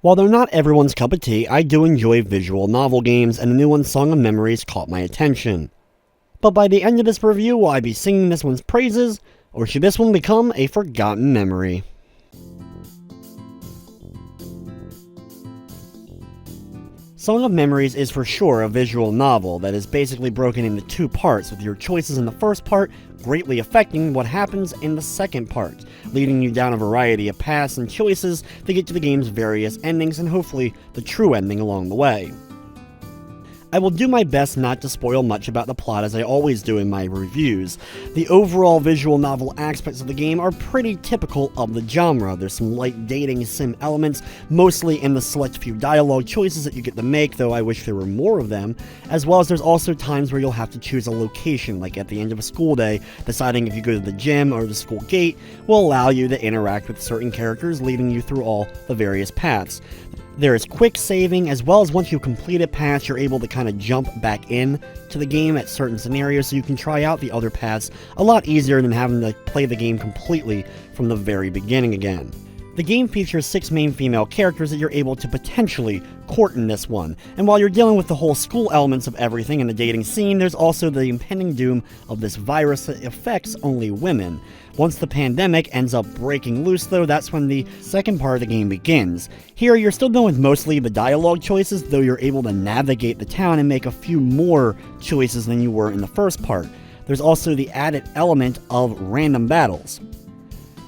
While they're not everyone's cup of tea, I do enjoy visual novel games, and the new one, Song of Memories, caught my attention. But by the end of this review, will I be singing this one's praises, or should this one become a forgotten memory? Song of Memories is for sure a visual novel that is basically broken into two parts, with your choices in the first part greatly affecting what happens in the second part, leading you down a variety of paths and choices to get to the game's various endings and hopefully the true ending along the way. I will do my best not to spoil much about the plot as I always do in my reviews. The overall visual novel aspects of the game are pretty typical of the genre. There's some light dating sim elements, mostly in the select few dialogue choices that you get to make, though I wish there were more of them, as well as there's also times where you'll have to choose a location, like at the end of a school day, deciding if you go to the gym or the school gate will allow you to interact with certain characters, leading you through all the various paths. There is quick saving, as well as once you complete a path, you're able to kind of jump back in to the game at certain scenarios so you can try out the other paths a lot easier than having to play the game completely from the very beginning again. The game features 6 main female characters that you're able to potentially court in this one, and while you're dealing with the whole school elements of everything in the dating scene, there's also the impending doom of this virus that affects only women. Once the pandemic ends up breaking loose though, that's when the second part of the game begins. Here you're still dealing with mostly the dialogue choices, though you're able to navigate the town and make a few more choices than you were in the first part. There's also the added element of random battles.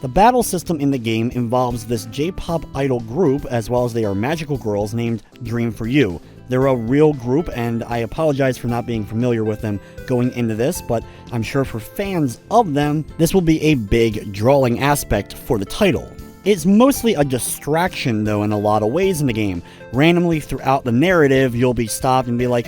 The battle system in the game involves this J-pop idol group, as well as they are magical girls named Dream For You. They're a real group, and I apologize for not being familiar with them going into this, but I'm sure for fans of them, this will be a big drawing aspect for the title. It's mostly a distraction though in a lot of ways in the game. Randomly throughout the narrative, you'll be stopped and be like,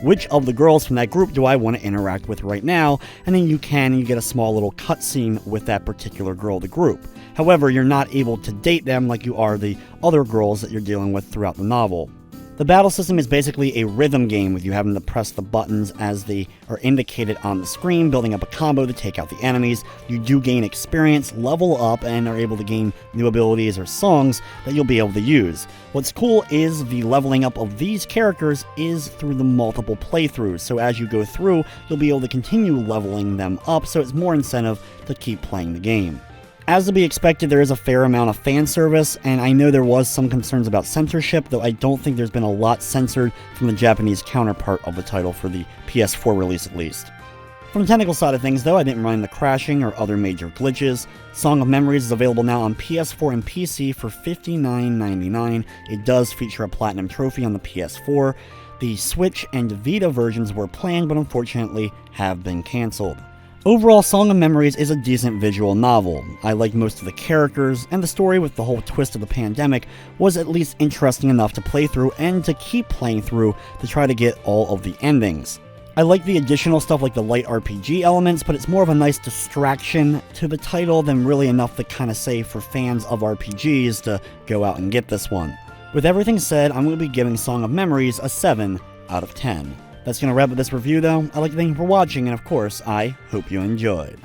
which of the girls from that group do I want to interact with right now? And then you get a small little cutscene with that particular girl of the group. However, you're not able to date them like you are the other girls that you're dealing with throughout the novel. The battle system is basically a rhythm game with you having to press the buttons as they are indicated on the screen, building up a combo to take out the enemies. You do gain experience, level up, and are able to gain new abilities or songs that you'll be able to use. What's cool is the leveling up of these characters is through the multiple playthroughs, so as you go through, you'll be able to continue leveling them up, so it's more incentive to keep playing the game. As to be expected, there is a fair amount of fan service, and I know there was some concerns about censorship, though I don't think there's been a lot censored from the Japanese counterpart of the title for the PS4 release at least. From the technical side of things though, I didn't run into crashing or other major glitches. Song of Memories is available now on PS4 and PC for $59.99. It does feature a Platinum Trophy on the PS4. The Switch and Vita versions were planned, but unfortunately have been cancelled. Overall, Song of Memories is a decent visual novel. I liked most of the characters, and the story with the whole twist of the pandemic was at least interesting enough to play through and to keep playing through to try to get all of the endings. I like the additional stuff like the light RPG elements, but it's more of a nice distraction to the title than really enough to kind of say for fans of RPGs to go out and get this one. With everything said, I'm going to be giving Song of Memories a 7 out of 10. That's going to wrap up this review though. I'd like to thank you for watching, and of course, I hope you enjoyed.